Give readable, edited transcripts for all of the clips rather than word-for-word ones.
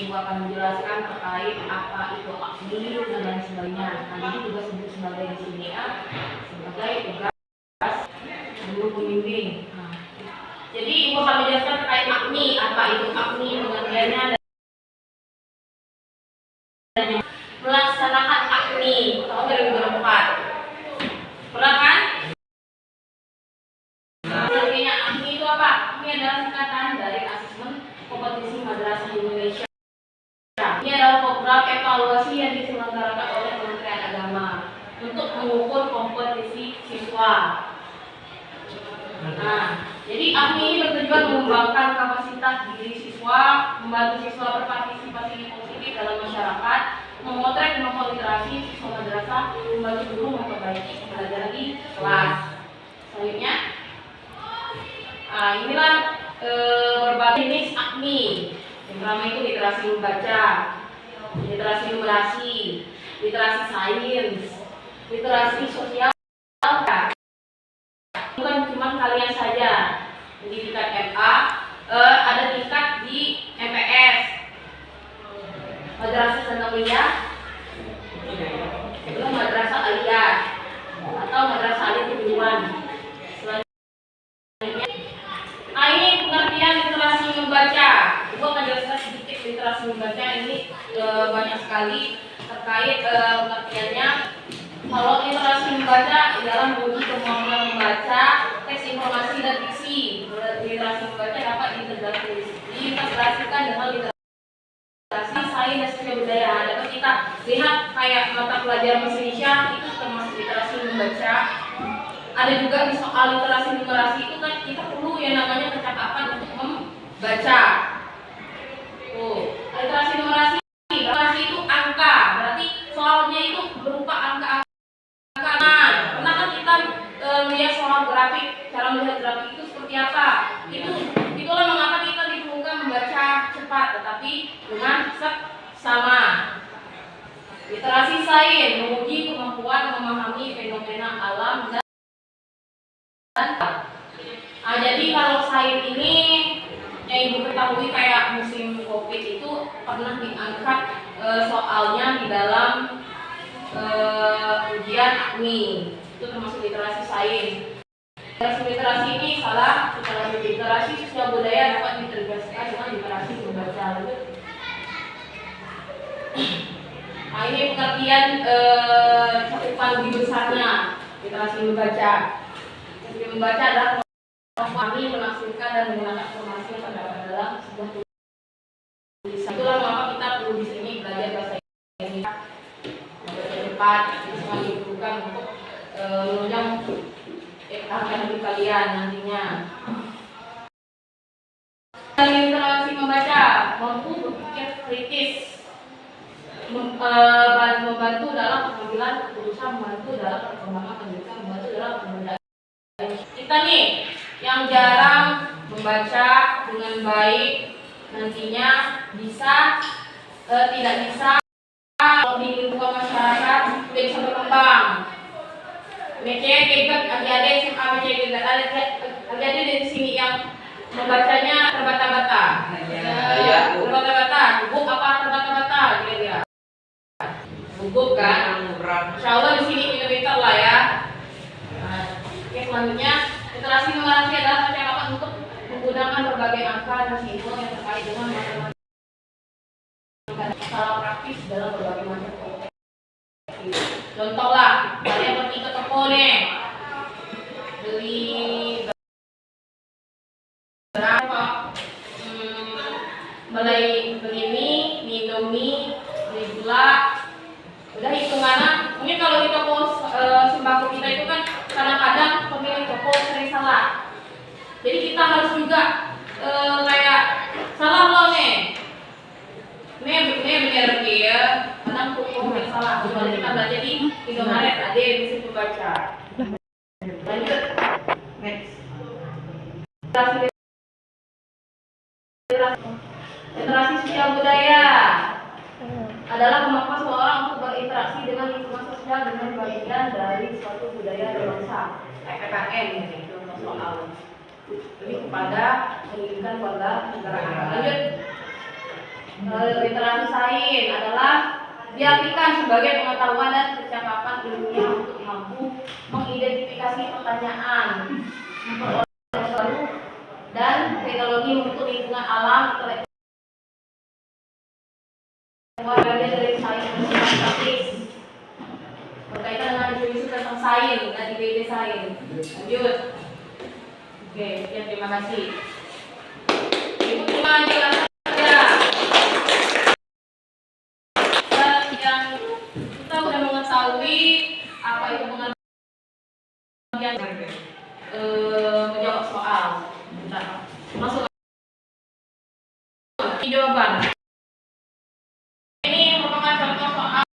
Ibu akan menjelaskan terkait apa itu AKMI dan lain sebagainya. Nah, jadi tugas Ibu sebagai di sini sebagai tugas guru pembimbing. Nah, jadi Ibu akan menjelaskan terkait AKMI, apa itu AKMI, pengertiannya, dan melaksanakan AKMI tahun 2024. Pernah kan? Artinya AKMI itu apa? AKMI adalah singkatan dari Asesmen Kompetisi Madrasah Indonesia. Ini adalah program evaluasi yang diselenggarakan oleh Kementerian Agama untuk mengukur kompetisi siswa. Nah, jadi AKMI ini bertujuan mengembangkan kapasitas diri siswa, membantu siswa berpartisipasi positif dalam masyarakat, memotret kemampuan literasi siswa madrasah, membantu guru memperbaiki pembelajaran di kelas. Selanjutnya, inilah berbagai jenis AKMI. Yang pertama itu literasi membaca, literasi numerasi, literasi sains, literasi sosial. Bukan cuma kalian saja di tingkat MA, ada tingkat di MPS, madrasah sanawiyah, belum madrasah aliyah atau madrasah aliyah kejuruan. Selanjutnya, ini pengertian literasi membaca. Ibu akan jelaskan sedikit literasi membaca ini banyak sekali terkait pengertiannya. Kalau literasi membaca adalah menguji kemampuan membaca teks informasi dan diksi. Literasi membaca dapat diintegrasikan dengan literasi sains dan sosial budaya. Dapat kita lihat kayak mata pelajaran bahasa Indonesia itu termasuk literasi membaca. Ada juga di soal literasi numerasi itu kan kita perlu yang namanya kecakapan untuk membaca. Literasi numerasi itu angka, berarti soalnya itu berupa angka-angka. Pernah kan kita melihat soal grafik, cara melihat grafik itu seperti apa? Itulah mengapa kita diperlukan membaca cepat, tetapi dengan seksama. Literasi sains menguji kemampuan memahami fenomena alam dan jadi kalau sains ini yang Ibu ketahui kayak musim COVID itu pernah diangkat soalnya di dalam ujian AKMI. Itu termasuk literasi sains. Literasi ini salah, literasi sosial budaya dapat diterjemahkan dengan literasi membaca. Nah, ini pengertian cakupan lebih besarnya literasi membaca. Literasi membaca adalah kami menafsirkan dan menggunakan informasi yang terdapat dalam sebuah tulisan. Itulah mengapa kita perlu di sini belajar bahasa Indonesia membaca cepat. Itu sangat diperlukan untuk menunjang akademik kalian nantinya. Literasi membaca mampu berpikir kritis, membantu dalam pengambilan keputusan, membantu dalam perkembangan pendidikan, membantu dalam pemberdayaan. Kita nih yang jarang membaca dengan baik nantinya tidak bisa kalau di lingkungan masyarakat tidak bisa berkembang. Adik-adik SMA adik-adik dari sini yang membacanya terbata-bata. Terbata-bata. Gugup apa terbata-bata kira-kira? Gugup kan? Insya Allah di sini pintar-pintar lah ya. Nah, oke, selanjutnya literasi numerasi adalah percakapan untuk menggunakan berbagai angka dan simbol yang terkait dengan matematika. Masalah praktis dalam berbagai macam konteks. Contoh lah, kalian pergi ke toko nih, beli berapa? Beli mie, Indomie, beli gula. Udah hitungannya. Mungkin kalau di toko sembako kita itu kan kadang-kadang pemilik toko sering salah. Jadi kita harus juga kayak salah lo nih. Nih bener ya. Kadang toko yang salah. Kalau kita belajar di Indomaret ada yang bisa membaca. Lanjut. Next. Literasi sosial budaya adalah kemampuan seseorang untuk berinteraksi dengan lingkungan sosial dengan bagian dari suatu budaya dan bangsa. PPKN ini contoh soal. Lebih kepada pendidikan warga negara. Lanjut. Literasi sains adalah diartikan sebagai pengetahuan dan kecakapan ilmiah untuk mampu mengidentifikasi pertanyaan, memperoleh baru dan teknologi untuk lingkungan alam, bagian dari sains dan praktis berkaitan dengan isu-isu tentang sains dan ide-ide sains. Lanjut. Oke, ya, terima kasih. Ibu terima jelaskan saja. Yang kita sudah mengetahui apa itu pengertian menjawab soal. Bentar. Masuk ke jawaban. Ini merupakan contoh soal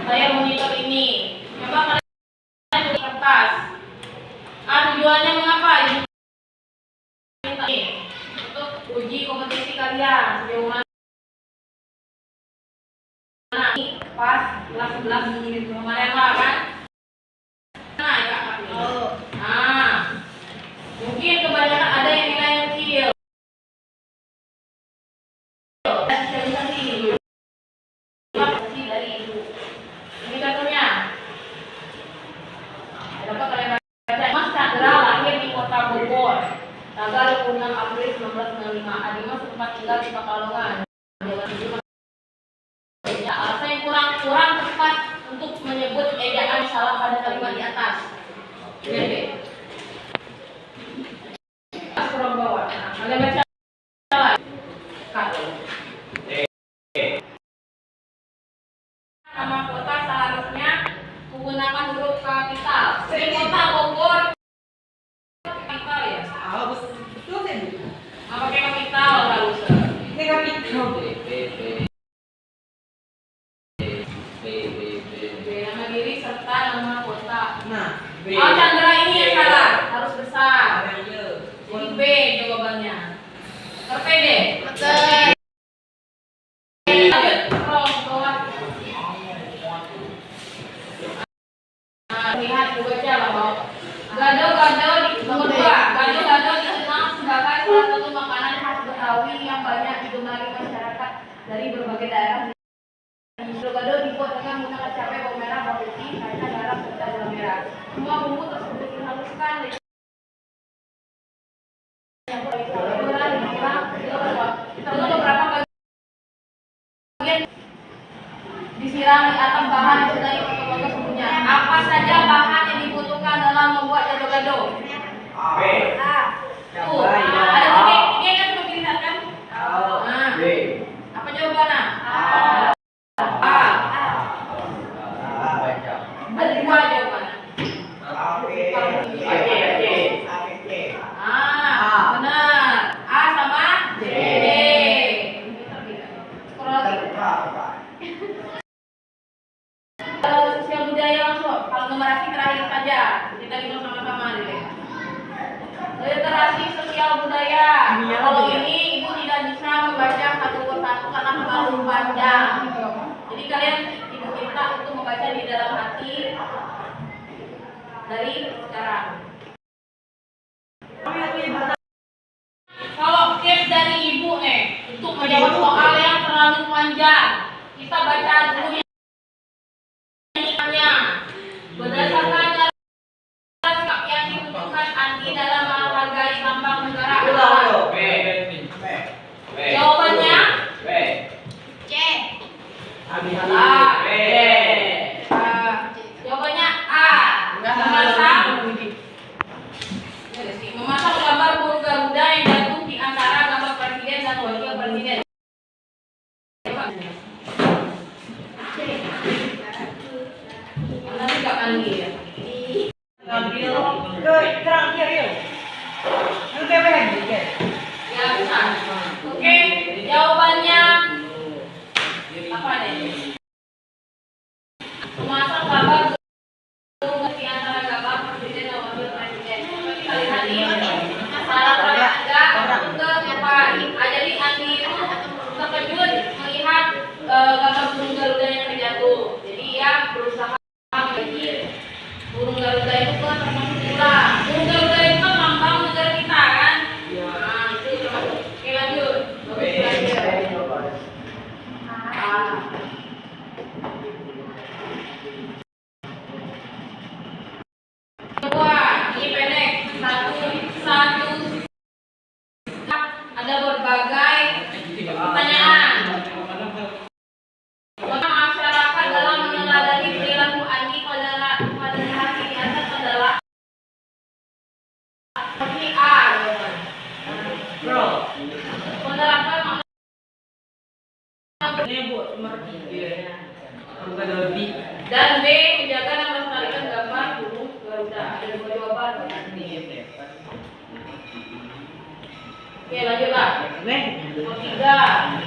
saya monitor ini. Coba kalian di kertas. Tujuannya mengapa? Untuk uji kompetensi kalian sejauh mana pas kelas 11 kemarin lah kan? Nah, ya Kak. Nah, mungkin kebanyakan ada yang nilai kecil. Sosialisasi dari ibu. Ini contohnya. Dapat kalian baca. Mas Chandra lahir di Kota Bogor tanggal 26 April 1995. Adimas sempat tinggal di Pekalongan. Ya, alasan yang kurang tepat untuk menyebut ejaan salah pada kalimat di atas. Jadi, kurang bawah. Nah, kalian baca nama kota seharusnya menggunakan huruf kapital. Sering kota Bogor kapital ya? Betul kan? Pakai kapital harus. Ini kapital. Nama diri serta nama kota. Nah, Oh, Chandra ini yang salah, harus besar. Jadi B jawabannya. Ngerti deh? Lanjut, scroll bawah. Lihat juga aja lah bawah. Gado-gado di nomor 2. Gado-gado dikenal sebagai salah satu makanan khas Betawi yang banyak digemari masyarakat dari berbagai daerah. Gado-gado dibuat dengan menggunakan cabai, bawang merah, bawang putih, kacang, garam, serta gula merah. Semua bumbu tersebut dihaluskan beberapa bagian disirami atau bahan yang sudah dipotong sebelumnya. Apa saja bahan yang dibutuhkan dalam membuat gado-gado? Tuh, ada tiga kan perlu dilihatkan? Apa jawabannya? Ada dua jawabannya. Benar. A sama D. Sosial budaya langsung. Kalau numerasi terakhir saja. Kita hitung sama-sama deh. Literasi sosial budaya. Kalau ini ibu tidak bisa membaca satu persatu karena terlalu panjang. Jadi kalian ibu minta untuk membaca di dalam hati dari sekarang. Kalau tips dari ibu nih untuk menjawab soal yang terlalu panjang, kita baca dulu yang berdasarkan dasar yang dibutuhkan Andi dalam menghargai lambang negara. Jawabannya C. Salah. Jawabannya A. Memasang gambar burung Garuda yang jatuh di antara gambar presiden dan wakil presiden. Nanti gak Andi ya? Ya bisa. Oke, jawabannya apa nih? Memasang gambar burung di antara gambar presiden dan wakil presiden. Kita lihat ini. Salah agak ke depan. Jadi Andi itu terkejut melihat gambar burung Garuda yang terjatuh. Jadi ia berusaha menggigit. Dan B. Menjaga dan melestarikan gambar burung Garuda. Ada dua jawaban. Oke, lanjutlah. Nomor 3.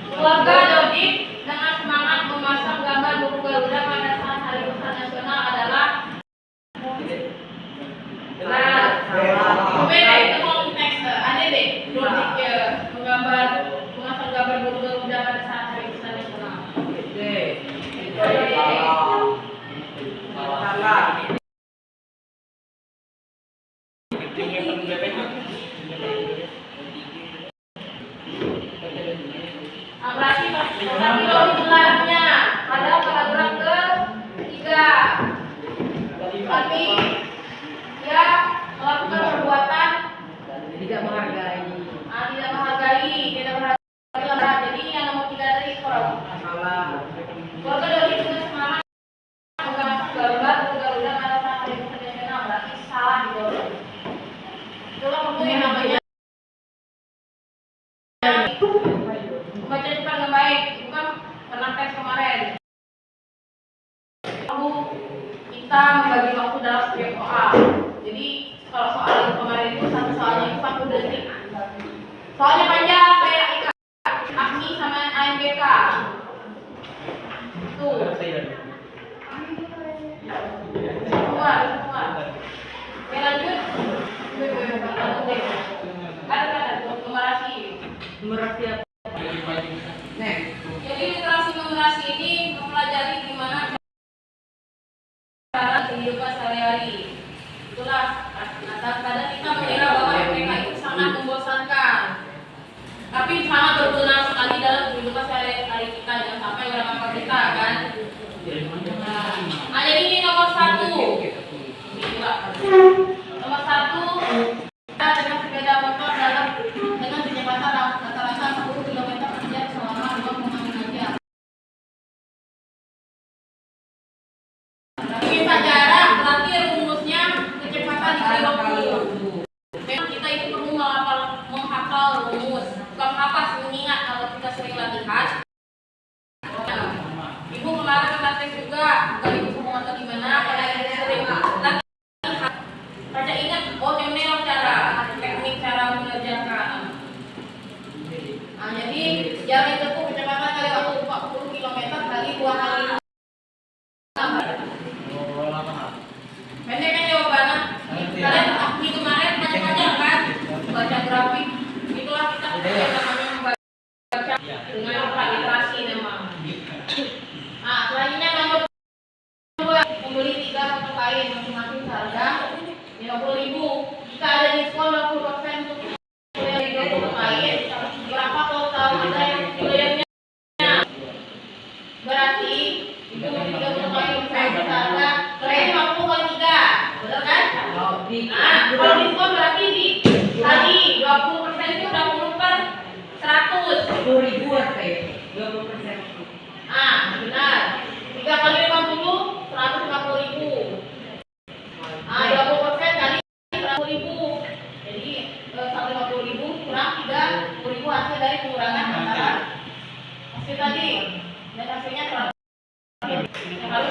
Keluarga Dodik dengan semangat memasang gambar burung Garuda pada saat Hari Besar Nasional adalah benar. B. Itu mau teks ada deh. Dodik menggambar memasang gambar burung Garuda pada saat Hari Besar Nasional. Berarti gelarnya pada paragraf ke-3. Tapi dia melakukan perbuatan Tidak menghargai. tidak menghargai. Jadi yang nomor 3 tadi kurang. Salah. Keluarga dari itu semangat menggambar gambar Garuda pada saat Hari Besar Nasional, berarti salah gitu. Itulah buku yang namanya baca cepat dengan baik. Itu kan pernah tes kemarin. Lalu kita membagi waktu dalam setiap soal. Jadi kalau soal yang kemarin itu satu soalnya itu 40 detik. Soalnya panjang kayak IKA, AKMI sama AMBK. Tuh. Semua. Oke, lanjut. Ada numerasi. Numerasi apa? Jadi literasi numerasi ini mempelajari gimana cara kehidupan sehari-hari. Itulah kadang-kadang kita mengira bahwa MPK itu sangat membosankan, tapi sangat berguna sekali dalam kehidupan sehari-hari kita. Jangan sampai berapa kita kan. Nah, jadi ini nomor 1. Nomor 1, dengan sepeda motor dengan kecepatan rata-rata 10 km per jam selama 2,5 jam. Kita jarak berarti rumusnya kecepatan dikali waktu. Memang kita itu perlu menghafal rumus, bukan apa mengingat kalau kita sering latihan. Ibu kemarin kita tes juga, bukan ibu semua atau gimana, karena ibu sering latihan. Baca ingat, ini cara teknik cara mengerjakan. Nah, jadi jangan ditempuh kecepatan kali waktu 40 km kali 2 kali. Pendek kan jawabannya. Kalian di kemarin banyak-banyak kan baca grafik. Itulah kita namanya membaca dengan literasi memang. Nah, selanjutnya nomor 2, membeli 3 potong kain masing-masing seharga 50.000. Jika ada diskon 20% untuk kuliah di 20 kain, berapa total ada yang kuliahnya? Berarti itu 30 kain seharga kalian 50 kali 3, benar kan? Nah, kalau diskon berarti tadi 20% itu 20 per 100. 10.000 20%. Ah, benar. 3 kali 50, 150.000. Ah, 20% kali 100.000. Jadi 150.000 kurang 30.000 hasil dari pengurangan antara hasil tadi. Dan hasilnya 100. Yang harus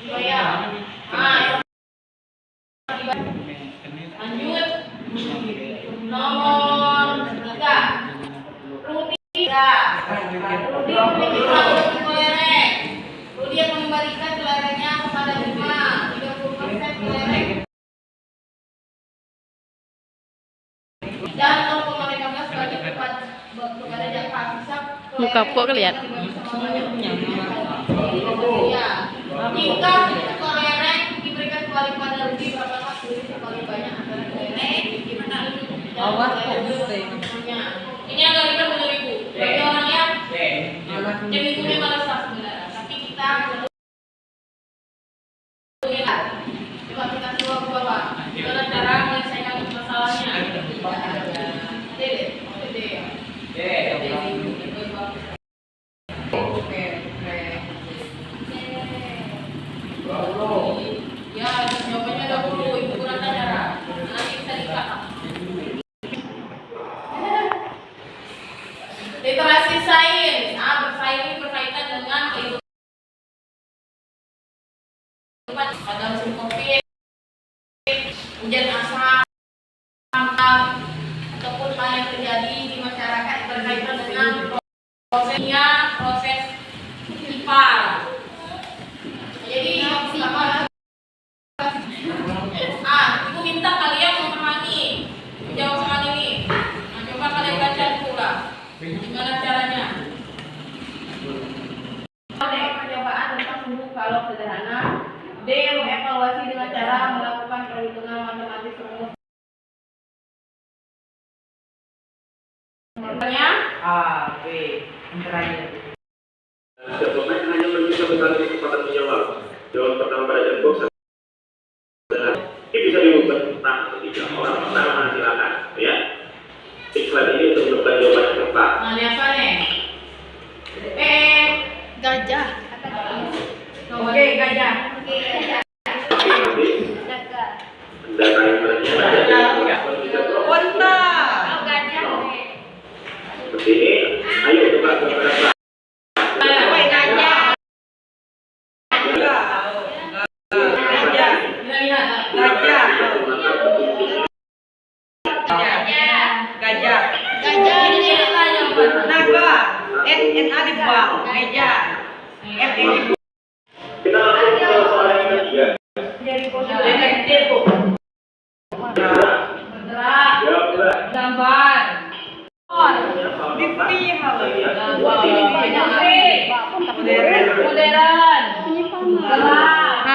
dibayar. Ah, lanjut. Nomor 3. Rudi memiliki satu kelereng. Rudi yang mengembalikan kelerengnya kepada Bima 30% kelereng dan 0,15 sebagai kepada jangka sisa Muka kok kelihatan. Jika kelereng diberikan kembali kepada Rudi, berapakah Rudi sekali banyak antara kelereng gimana itu? Awas kok ini agak ribet menurut ibu. Bagi orang yang minggunya malas sebenarnya, tapi kita coba kita coba ke bawah. Gimana cara menyelesaikan masalahnya? Ya, jawabannya 20. Ibu kurang cara. Nanti bisa dikat. Literasi sains. Berkaitan dengan pada musim COVID, hujan asap, ataupun hal yang terjadi di masyarakat berkaitan dengan proses IPAR. Jadi yang pertama, ibu minta kalian memahami menjawab soal ini. Nah, coba kalian baca dulu lah. Gimana caranya? Percobaan tentang sumbu kalau sederhana. D. Mengevaluasi dengan cara melakukan perhitungan matematis rumus. A, B, yang terakhir. Dan pemain hanya memiliki satu kali kesempatan menjawab. Jawaban pertama pada jackbox adalah ini bisa diubah tentang ketiga orang pertama, silakan, ya. Iklan ini untuk menentukan jawaban yang tepat. Nah, ini apa nih? Gajah. Oke, gajah. Nanti data yang ternyata Onta. seperti ini. Ayo coba berapa? Kita langsung ke soal yang ketiga. Bergerak. Jawab benar. Gambar. Modern. Gelap.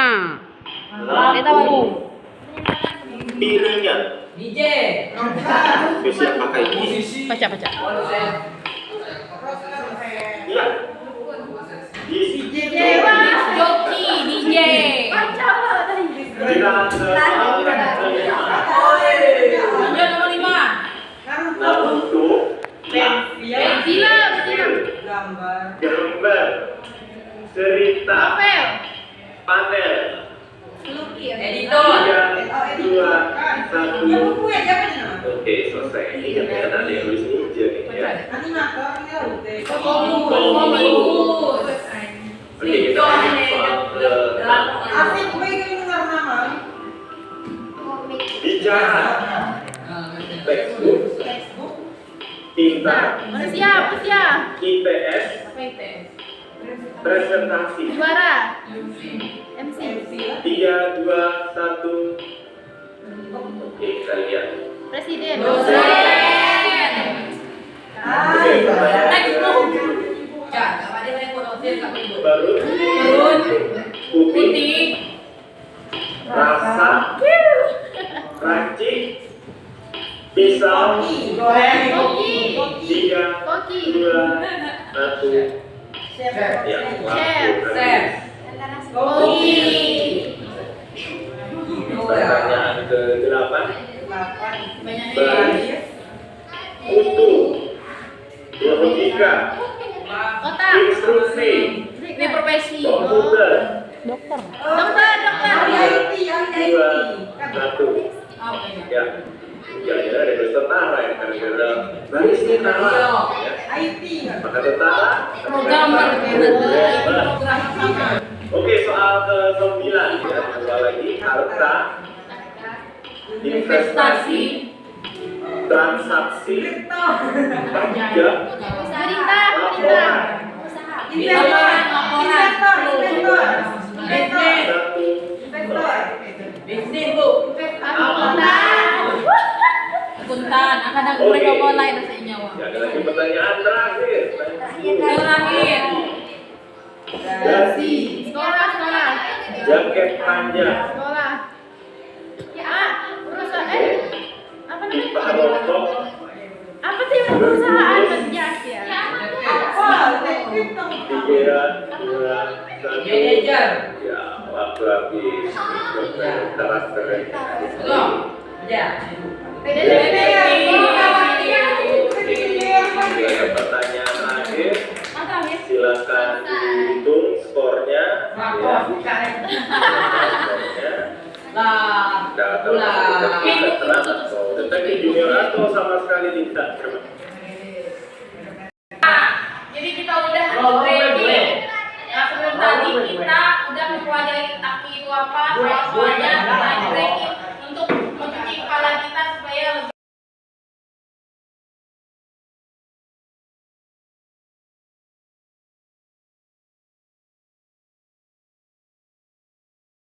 Piringan. DJ. Bisa pakai ini. Baca. Iya. Joki, DJ. Kita Lanjut nomor 5. nah untuk gambar cerita panel Editor. 3, 2, 1. Oke, selesai. Ini jangan ada yang nulis ninja nih ya. Oke, kita bicara textbook, tinta, IPS, presentasi. 3, 2, 1. Oke, kita lihat. Presiden. Oke, pertanyaan baru putih, rasa, racik, pisau, 3, 2, 1. Ya, pertanyaan ke-8. Baris, mutu, logika, instruksi, Ini profesi. komputer. Dokter. 2, 1. Oh, ini. Ya, kira-kira ada tentara yang kira-kira baris tentara. Ya. Maka tentara. Programmer. Program sama. Oke, soal ke-9 ya. Dua lagi, harta, investasi, transaksi, pajak, laporan. Akuntan, akan ada mereka online sa inyo. Ya, ada lagi pertanyaan terakhir. Terakhir. Dasi, Sekolah. jaket panjang, Apa pipa rokok, Apa sih perusahaan jas ya? 3, 2, 1. Manager. Ya, waktu habis. Karakter. Ya. Ada pertanyaan terakhir. Silakan dihitung skornya. Ya. Skornya. Lah. Veteran atau detektif junior atau sama sekali tidak. Jadi kita udah ready. Nah, sebelum tadi kita jam mempelajari arti itu apa, soal-soalnya, kita ranking